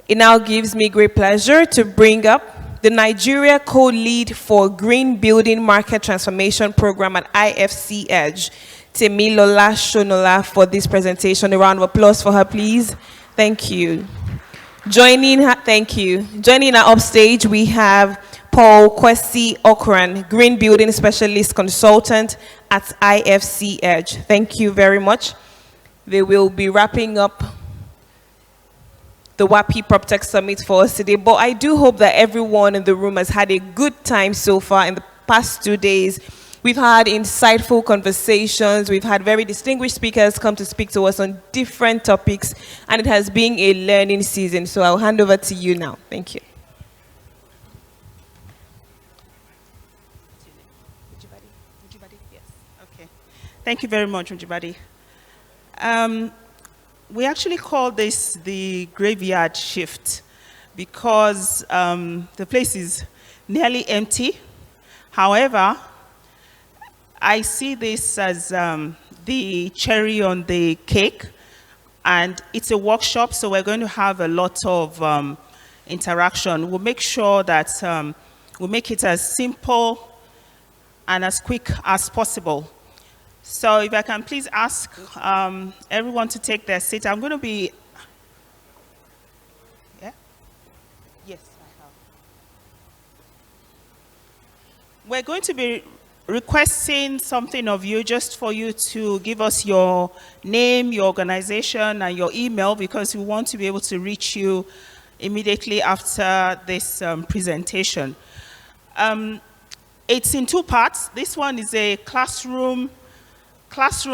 It now gives me great pleasure to bring up the Nigeria co-lead for Green Building Market Transformation Program at IFC Edge, Temilola Shonola, for this presentation. A round of applause for her, please. Thank you. Joining her upstage, we have Paul Kwesi Okran, Green Building Specialist Consultant at IFC Edge. Thank you very much. They will be wrapping up the WAPI PropTech Summit for us today, but I do hope that everyone in the room has had a good time so far in the past 2 days. We've had insightful conversations, we've had very distinguished speakers come to speak to us on different topics, and it has been a learning season, so I'll hand over to you now. Thank you. Yes. Okay. Thank you very much, Ujibadi. We actually call this the graveyard shift because the place is nearly empty. However, I see this as the cherry on the cake, and it's a workshop, so we're going to have a lot of interaction. We'll make sure that we'll make it as simple and as quick as possible. So if I can please ask everyone to take their seat. I'm going to be, yeah? Yes, I have. We're going to be requesting something of you, just for you to give us your name, your organization, and your email, because we want to be able to reach you immediately after this presentation. It's in two parts. This one is a classroom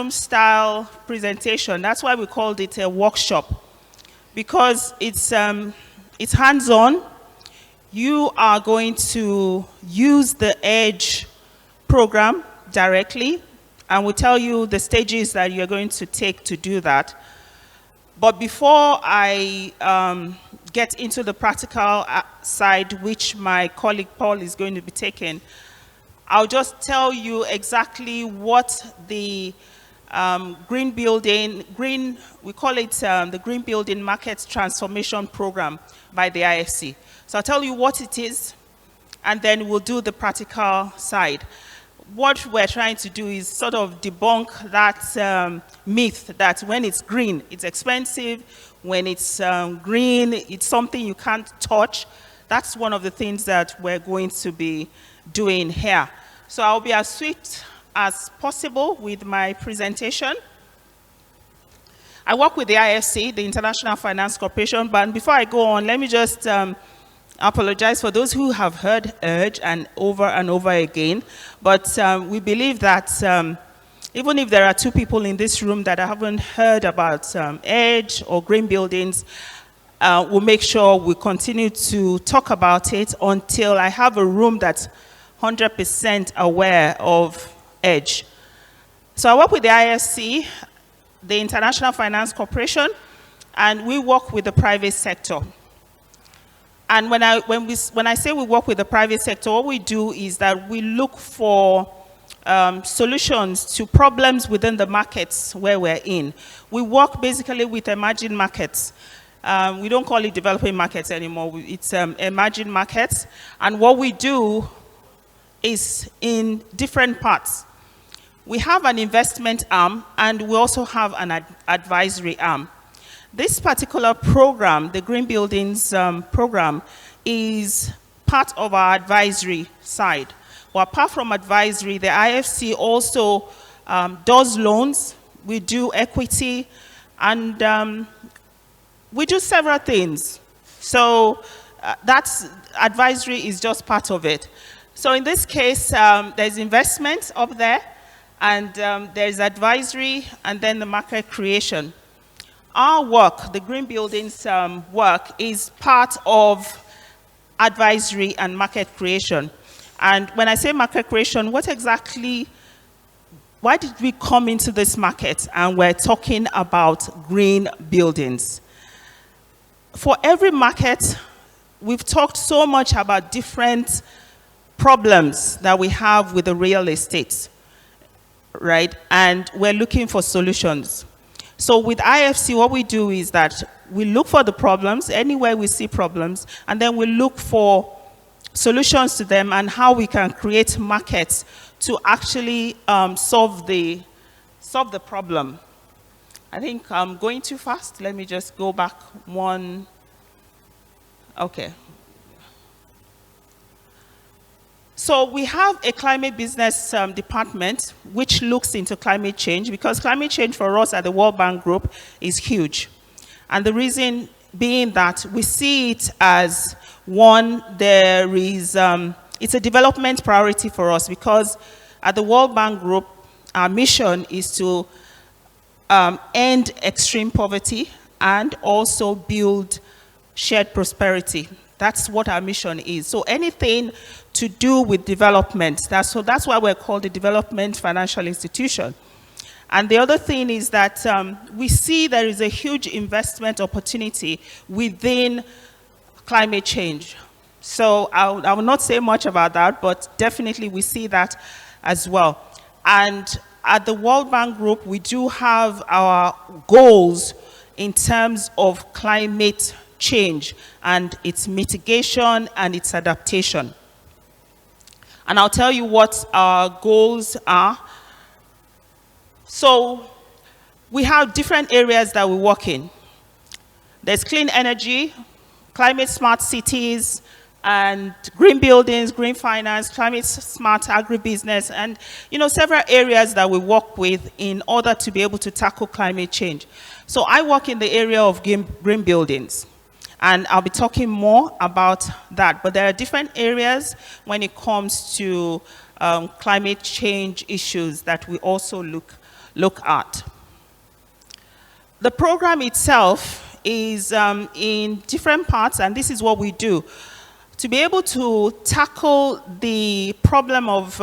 style presentation. That's why we called it a workshop, because it's hands-on. You are going to use the EDGE program directly, and we'll tell you the stages that you're going to take to do that. But before I get into the practical side, which my colleague Paul is going to be taking, I'll just tell you exactly what the we call it the Green Building Market Transformation Program by the IFC. So I'll tell you what it is, and then we'll do the practical side. What we're trying to do is sort of debunk that myth that when it's green, it's expensive. When it's green, it's something you can't touch. That's one of the things that we're going to be doing here. So I'll be as swift as possible with my presentation. I work with the IFC, the International Finance Corporation, but before I go on, let me just apologize for those who have heard EDGE and over again. But we believe that even if there are two people in this room that haven't heard about EDGE or green buildings, we'll make sure we continue to talk about it until I have a room that's 100% aware of EDGE. So I work with the IFC, the International Finance Corporation, and we work with the private sector. And when I say we work with the private sector, what we do is that we look for solutions to problems within the markets where we're in. We work basically with emerging markets. We don't call it developing markets anymore. It's emerging markets. And what we do is in different parts. We have an investment arm, and we also have an advisory arm. This particular program, the Green Buildings program, is part of our advisory side. Well, apart from advisory, the IFC also does loans. We do equity, and we do several things. So that's advisory is just part of it. So in this case, there's investment up there, and there's advisory, and then the market creation. Our work, the Green Buildings work, is part of advisory and market creation. And when I say market creation, why did we come into this market and we're talking about green buildings? For every market, we've talked so much about different problems that we have with the real estate, right? And we're looking for solutions. So with IFC, what we do is that we look for the problems, anywhere we see problems, and then we look for solutions to them and how we can create markets to actually solve the problem. I think I'm going too fast. Let me just go back one. Okay. So we have a climate business department which looks into climate change, because climate change for us at the World Bank Group is huge. And the reason being that we see it as one, it's a development priority for us, because at the World Bank Group, our mission is to end extreme poverty and also build shared prosperity. That's what our mission is. So anything to do with development, that's why we're called a development financial institution. And the other thing is that we see there is a huge investment opportunity within climate change. So I will not say much about that, but definitely we see that as well. And at the World Bank Group, we do have our goals in terms of climate change and its mitigation and its adaptation. And I'll tell you what our goals are. So we have different areas that we work in. There's clean energy, climate smart cities, and green buildings, green finance, climate smart agribusiness, and several areas that we work with in order to be able to tackle climate change. So I work in the area of green buildings, and I'll be talking more about that. But there are different areas when it comes to climate change issues that we also look at. The program itself is in different parts, and this is what we do. To be able to tackle the problem of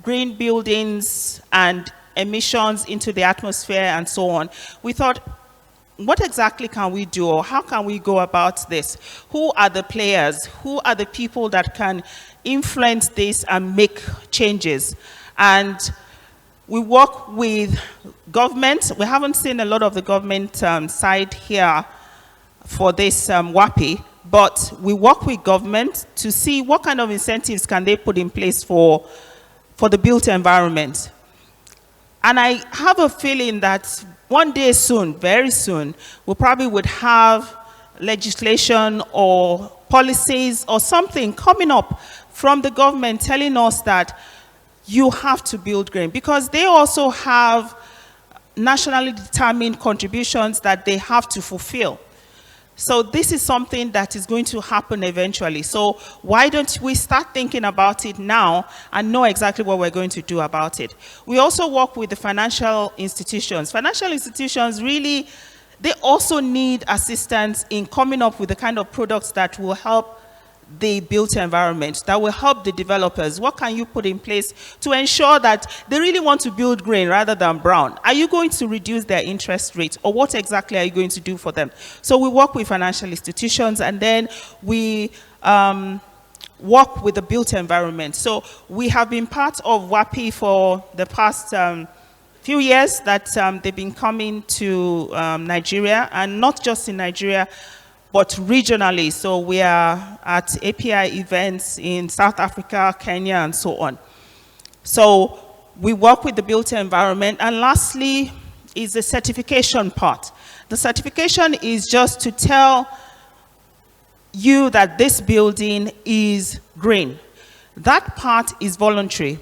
green buildings and emissions into the atmosphere and so on, we thought, what exactly can we do, or how can we go about this? Who are the players? Who are the people that can influence this and make changes? And we work with government. We haven't seen a lot of the government side here for this WAPI, but we work with government to see what kind of incentives can they put in place for the built environment. And I have a feeling that one day soon, very soon, we probably would have legislation or policies or something coming up from the government telling us that you have to build green, because they also have nationally determined contributions that they have to fulfill. So this is something that is going to happen eventually. So why don't we start thinking about it now and know exactly what we're going to do about it? We also work with the financial institutions. Financial institutions really, they also need assistance in coming up with the kind of products that will help the built environment, that will help the developers. What can you put in place to ensure that they really want to build green rather than brown? Are you going to reduce their interest rate, or what exactly are you going to do for them? So we work with financial institutions, and then we work with the built environment. So we have been part of WAPI for the past few years that they've been coming to Nigeria, and not just in Nigeria, but regionally. So we are at API events in South Africa, Kenya, and so on. So we work with the built environment. And lastly is the certification part. The certification is just to tell you that this building is green. That part is voluntary.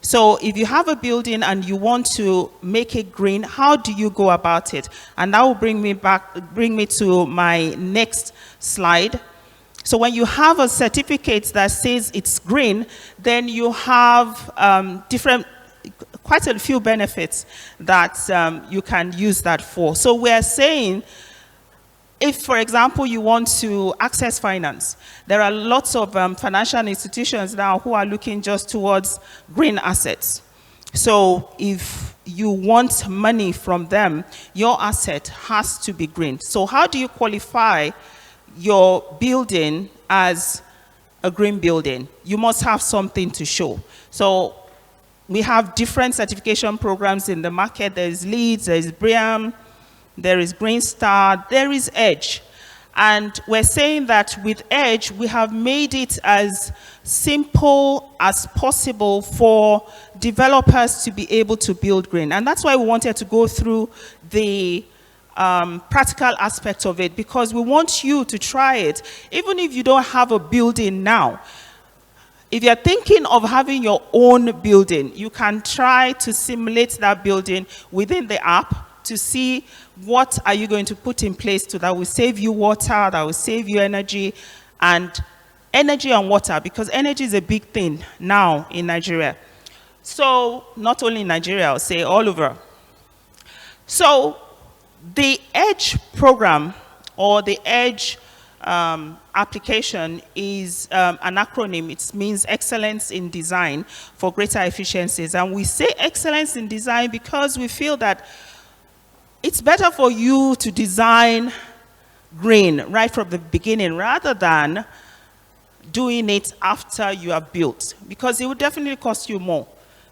So if you have a building and you want to make it green, how do you go about it? And that will bring me to my next slide. So when you have a certificate that says it's green, then you have quite a few benefits that you can use that for. So we're saying, if, for example, you want to access finance, there are lots of financial institutions now who are looking just towards green assets. So if you want money from them, your asset has to be green. So how do you qualify your building as a green building? You must have something to show. So we have different certification programs in the market. There's LEED, there's BREEAM, there is Green Star, there is EDGE. And we're saying that with EDGE, we have made it as simple as possible for developers to be able to build green. And that's why we wanted to go through the practical aspect of it, because we want you to try it. Even if you don't have a building now, if you're thinking of having your own building, you can try to simulate that building within the app to see what are you going to put in place that will save you water, that will save you energy, and water, because energy is a big thing now in Nigeria. So not only in Nigeria, I'll say all over. So the EDGE program, or the EDGE application, is an acronym. It means Excellence in Design for Greater Efficiencies. And we say excellence in design because we feel that it's better for you to design green right from the beginning rather than doing it after you have built, because it would definitely cost you more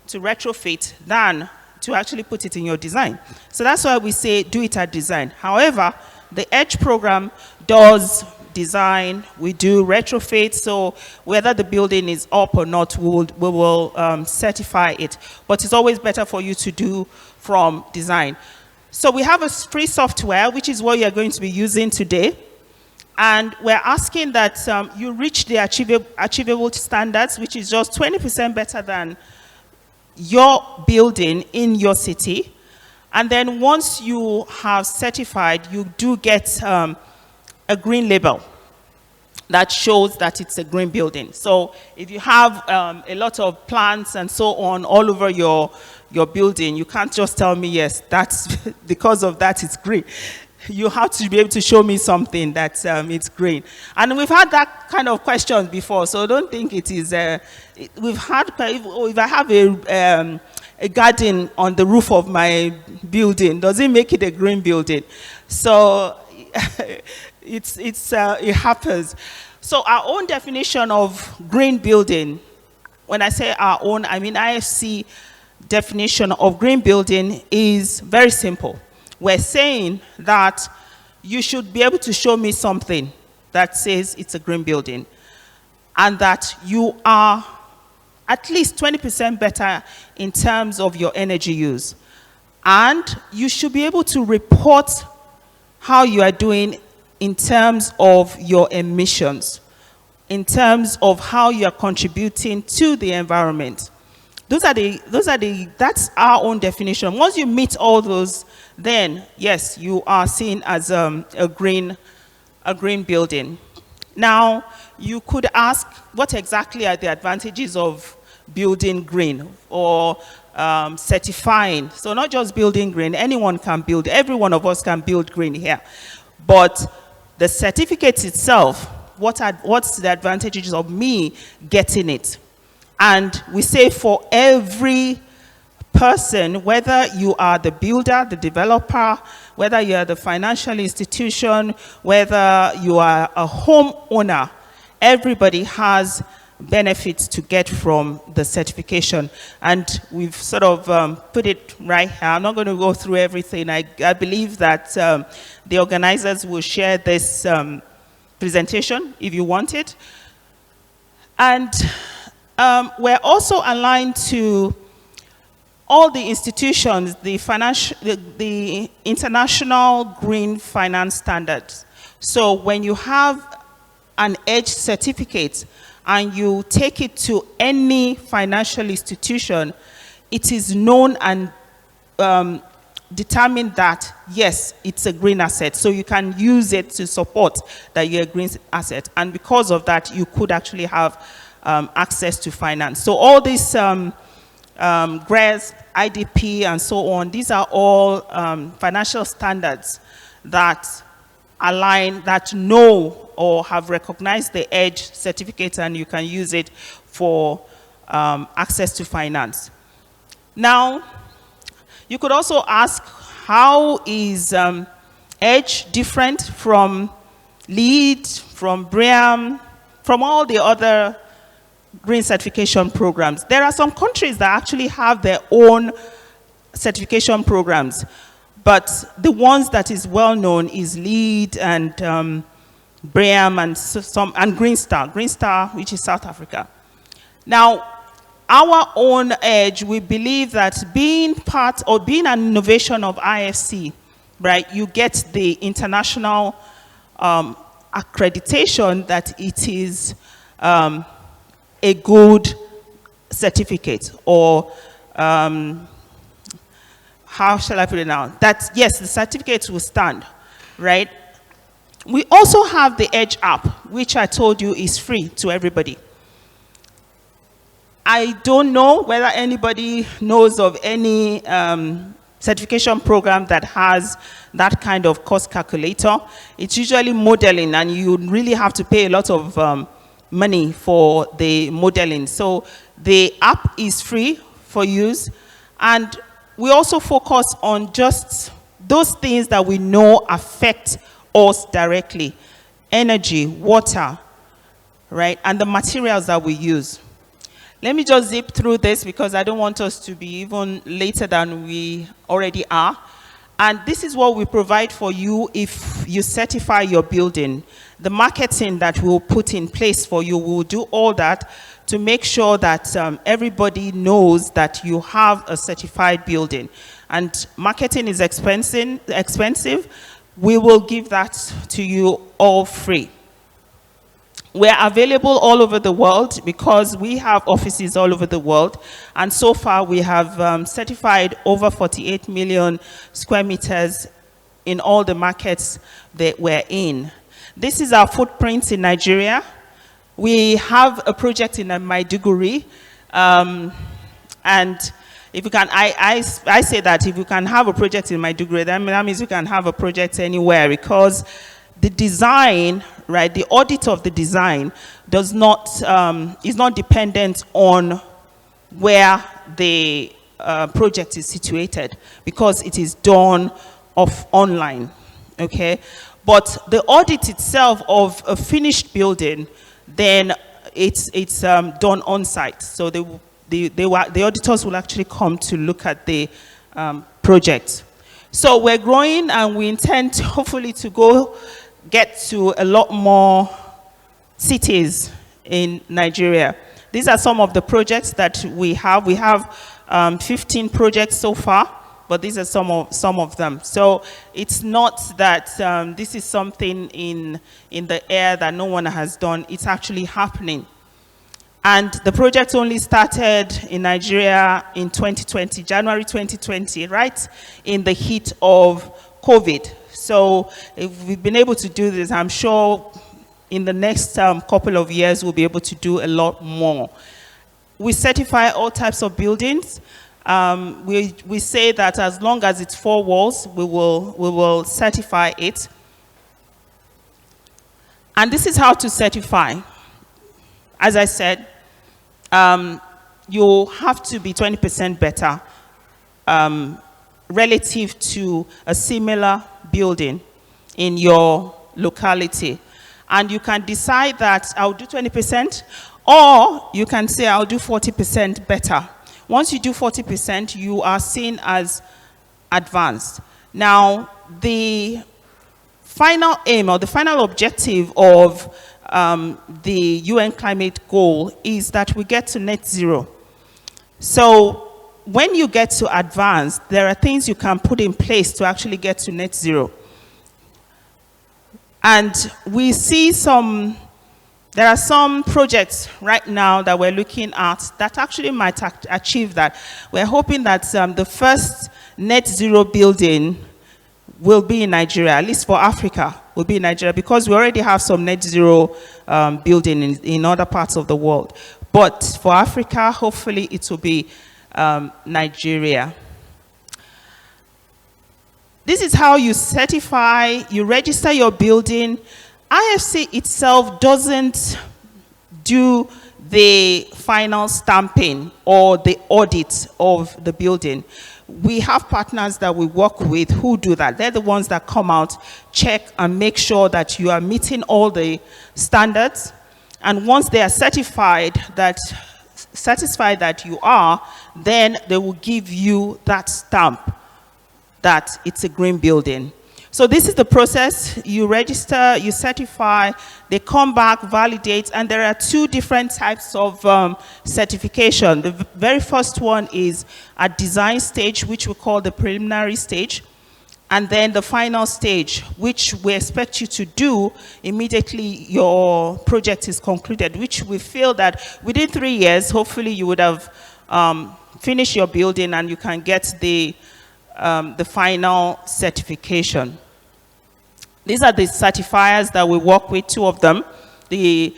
to retrofit than to actually put it in your design. So that's why we say do it at design. However, the EDGE program does design, we do retrofit, so whether the building is up or not, we will certify it. But it's always better for you to do from design. So we have a free software, which is what you're going to be using today. And we're asking that you reach the achievable standards, which is just 20% better than your building in your city. And then once you have certified, you do get a green label that shows that it's a green building. So if you have a lot of plants and so on all over your building, you can't just tell me, yes, that's because of that it's green. You have to be able to show me something that it's green. And we've had that kind of question before, so don't think it is. We've had, if I have a garden on the roof of my building, does it make it a green building? So it happens. So our own definition of green building, when I say our own, I mean IFC definition of green building is very simple. We're saying that you should be able to show me something that says it's a green building, and that you are at least 20% better in terms of your energy use. And you should be able to report how you are doing in terms of your emissions, in terms of how you are contributing to the environment. That's our own definition. Once you meet all those, then yes, you are seen as a green building. Now, you could ask, what exactly are the advantages of building green or certifying? So not just building green, anyone can build, every one of us can build green here. But the certificate itself, what's the advantages of me getting it? And we say for every person, whether you are the builder, the developer, whether you are the financial institution, whether you are a homeowner, everybody has benefits to get from the certification. And we've sort of put it right here. I'm not going to go through everything. I believe that the organizers will share this presentation if you want it. And we're also aligned to all the institutions, the international green finance standards. So when you have an EDGE certificate and you take it to any financial institution, it is known and determined that, yes, it's a green asset. So you can use it to support that you're a green asset. And because of that, you could actually have access to finance. So all these GRESB, IDP, and so on, these are all financial standards that align, that know or have recognized the EDGE certificate, and you can use it for access to finance. Now, you could also ask, how is EDGE different from LEED, from BREEAM, from all the other green certification programs? There are some countries that actually have their own certification programs, But the ones that is well known is LEED and BREEAM and Green Star. Green Star, which is South Africa. Now, our own edge, we believe that being part or being an innovation of IFC, right, you get the international accreditation that it is a good certificate, or how shall I put it now? That yes, the certificate will stand, right? We also have the Edge app, which I told you is free to everybody. I don't know whether anybody knows of any certification program that has that kind of cost calculator. It's usually modeling, and you really have to pay a lot of money for the modeling. So the app is free for use, and we also focus on just those things that we know affect us directly: energy, water, right, and the materials that we use. Let me just zip through this because I don't want us to be even later than we already are. And this is what we provide for you if you certify your building. The marketing that we'll put in place for you, we'll do all that to make sure that everybody knows that you have a certified building. And marketing is expensive. We will give that to you all free. We're available all over the world because we have offices all over the world. And so far, we have certified over 48 million square meters in all the markets that we're in. This is our footprint in Nigeria. We have a project in Maiduguri. And if you can, I say that if you can have a project in Maiduguri, that means you can have a project anywhere, because the design, right, the audit of the design does not, is not dependent on where the project is situated, because it is done online, okay? But the audit itself of a finished building, then it's done on site. So the auditors will actually come to look at the project. So we're growing, and we intend hopefully to get to a lot more cities in Nigeria. These are some of the projects that we have. We have 15 projects so far, but these are some of them. So it's not that this is something in the air that no one has done. It's actually happening. And the project only started in Nigeria in 2020, January 2020, right in the heat of COVID. So if we've been able to do this, I'm sure in the next couple of years, we'll be able to do a lot more. We certify all types of buildings. We say that as long as it's 4 walls, we will certify it. And this is how to certify. As I said, you have to be 20% better relative to a similar building in your locality. And you can decide that I'll do 20%, or you can say I'll do 40% better. Once you do 40%, you are seen as advanced. Now, the final aim or the final objective of the UN climate goal is that we get to net zero. So when you get to advanced, there are things you can put in place to actually get to net zero. And we see there are some projects right now that we're looking at that actually might achieve that. We're hoping that the first net zero building will be in Nigeria, at least for Africa, will be in Nigeria, because we already have some net zero building in other parts of the world. But for Africa, hopefully it will be Nigeria. This is how you certify, you register your building. IFC itself doesn't do the final stamping or the audit of the building. We have partners that we work with who do that. They're the ones that come out, check, and make sure that you are meeting all the standards. And once they are satisfied that you are, then they will give you that stamp that it's a green building. So this is the process. You register, you certify, they come back, validate, and there are two different types of certification. The very first one is at design stage, which we call the preliminary stage, and then the final stage, which we expect you to do immediately your project is concluded, which we feel that within 3 years, hopefully you would have finished your building and you can get the final certification. These are the certifiers that we work with, two of them, the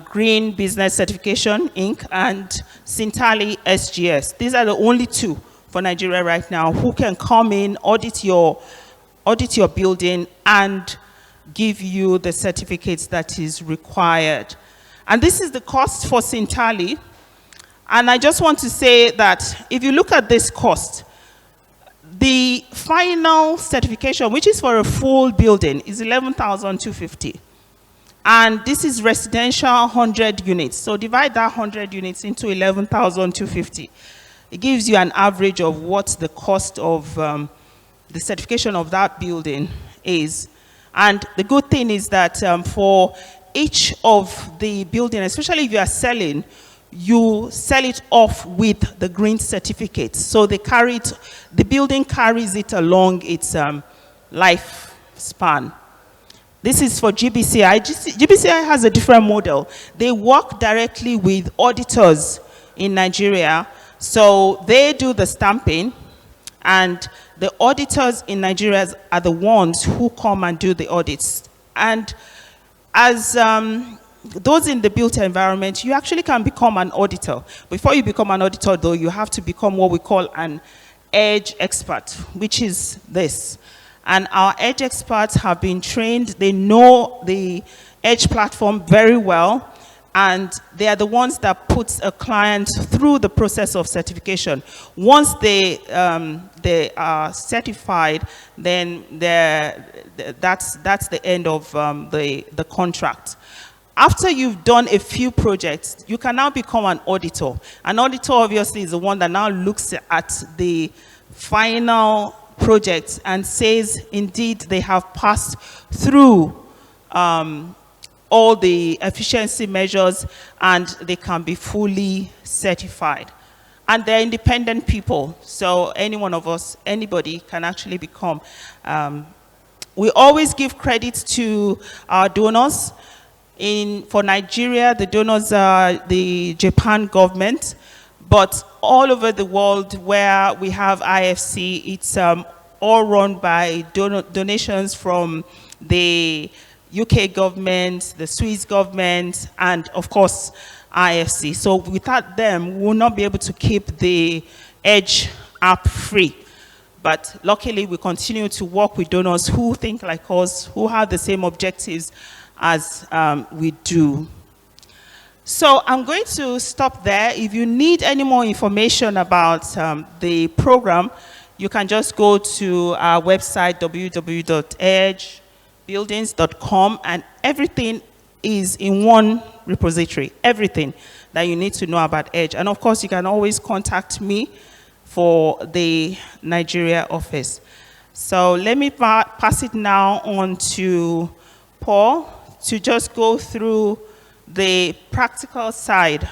Green Business Certification, Inc., and Sintali SGS. These are the only two for Nigeria right now who can come in, audit your building, and give you the certificates that is required. And this is the cost for Sintali. And I just want to say that if you look at this cost, the final certification, which is for a full building, is 11,250. And this is residential 100 units. So divide that 100 units into 11,250. It gives you an average of what the cost of the certification of that building is. And the good thing is that for each of the building, especially if you are selling, you sell it off with the green certificate. So they carry it, the building carries it along its lifespan. This is for GBCI. GBCI has a different model. They work directly with auditors in Nigeria. So they do the stamping, and the auditors in Nigeria are the ones who come and do the audits. And as those in the built environment, you actually can become an auditor. Before you become an auditor, though, you have to become what we call an EDGE expert, which is this. And our EDGE experts have been trained. They know the EDGE platform very well, and they are the ones that put a client through the process of certification. Once they are certified, then that's the end of the contract. After you've done a few projects, you can now become an auditor. An auditor obviously is the one that now looks at the final project and says, indeed, they have passed through all the efficiency measures and they can be fully certified. And they're independent people, so any one of us, anybody can actually become. We always give credit to our donors. For Nigeria, the donors are the Japan government, but all over the world where we have IFC, it's all run by donations from the UK government, the Swiss government, and of course, IFC. So without them, we will not be able to keep the EDGE app free. But luckily, we continue to work with donors who think like us, who have the same objectives as we do. So I'm going to stop there. If you need any more information about the program, you can just go to our website, www.edgebuildings.com, and everything is in one repository, everything that you need to know about EDGE. And of course, you can always contact me for the Nigeria office. So let me pass it now on to Paul to just go through the practical side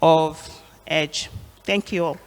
of EDGE. Thank you all.